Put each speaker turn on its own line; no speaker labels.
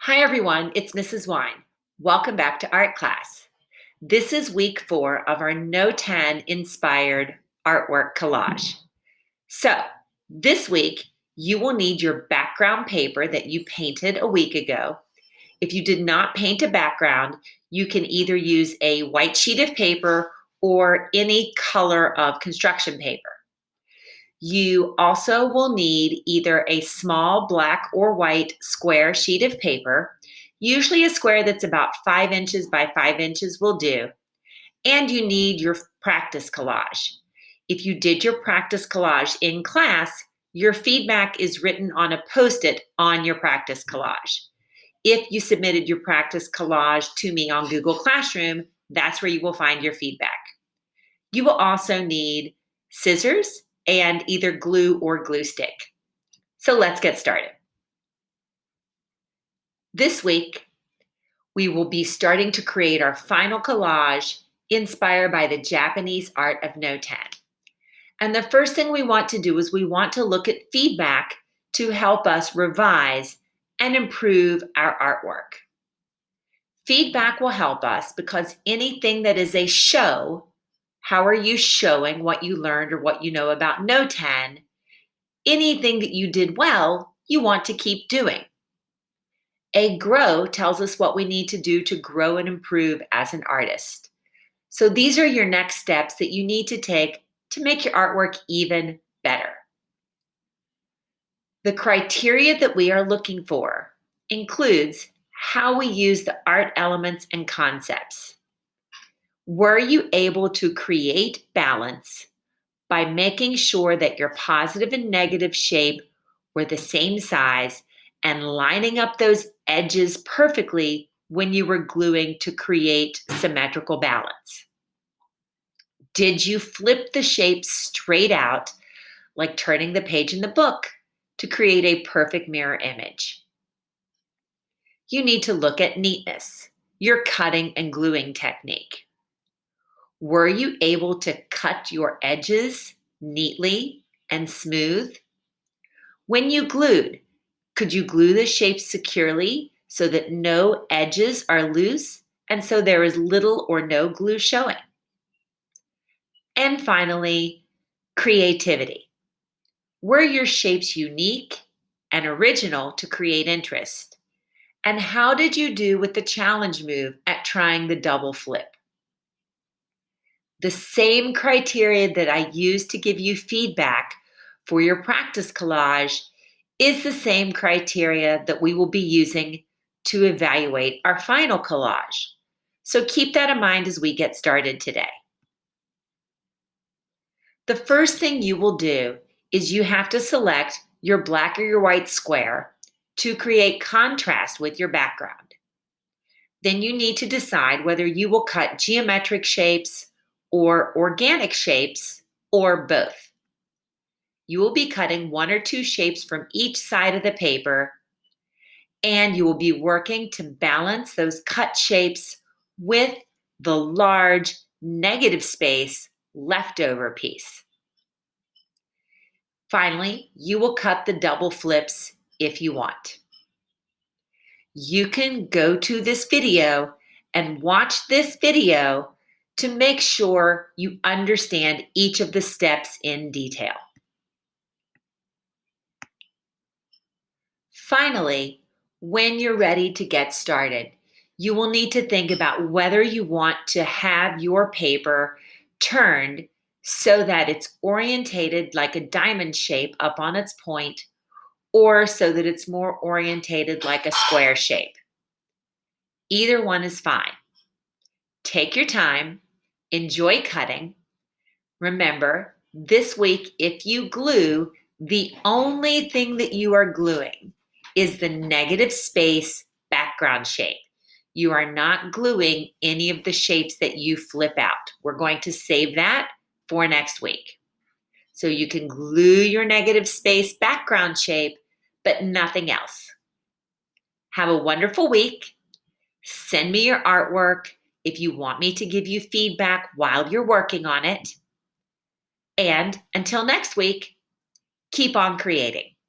Hi everyone, it's Mrs. Wine. Welcome back to art class. This is week 4 of our Notan inspired artwork collage. So this week you will need your background paper that you painted a week ago. If you did not paint a background, you can either use a white sheet of paper or any color of construction paper. You also will need either a small black or white square sheet of paper, usually a square that's about 5 inches by 5 inches will do, and you need your practice collage. If you did your practice collage in class, your feedback is written on a Post-it on your practice collage. If you submitted your practice collage to me on Google Classroom, that's where you will find your feedback. You will also need scissors and either glue or glue stick. So let's get started. This week, we will be starting to create our final collage inspired by the Japanese art of Notan. And the first thing we want to do is we want to look at feedback to help us revise and improve our artwork. Feedback will help us because anything that is a show, how are you showing what you learned or what you know about Notan? Anything that you did well, you want to keep doing. A grow tells us what we need to do to grow and improve as an artist. So these are your next steps that you need to take to make your artwork even better. The criteria that we are looking for includes how we use the art elements and concepts. Were you able to create balance by making sure that your positive and negative shape were the same size and lining up those edges perfectly when you were gluing to create symmetrical balance? Did you flip the shape straight out, like turning the page in the book, to create a perfect mirror image? You need to look at neatness, your cutting and gluing technique. Were you able to cut your edges neatly and smooth? When you glued, could you glue the shape securely so that no edges are loose and so there is little or no glue showing? And finally, creativity. Were your shapes unique and original to create interest? And how did you do with the challenge move at trying the double flip? The same criteria that I used to give you feedback for your practice collage is the same criteria that we will be using to evaluate our final collage. So keep that in mind as we get started today. The first thing you will do is you have to select your black or your white square to create contrast with your background. Then you need to decide whether you will cut geometric shapes or organic shapes or both. You will be cutting 1 or 2 shapes from each side of the paper, and you will be working to balance those cut shapes with the large negative space leftover piece. Finally, you will cut the double flips if you want. You can go to this video and watch this video to make sure you understand each of the steps in detail. Finally, when you're ready to get started, you will need to think about whether you want to have your paper turned so that it's orientated like a diamond shape up on its point, or so that it's more orientated like a square shape. Either one is fine. Take your time, enjoy cutting. Remember, this week, if you glue, the only thing that you are gluing is the negative space background shape. You are not gluing any of the shapes that you flip out. We're going to save that for next week. So you can glue your negative space background shape, but nothing else. Have a wonderful week. Send me your artwork if you want me to give you feedback while you're working on it. And until next week, keep on creating.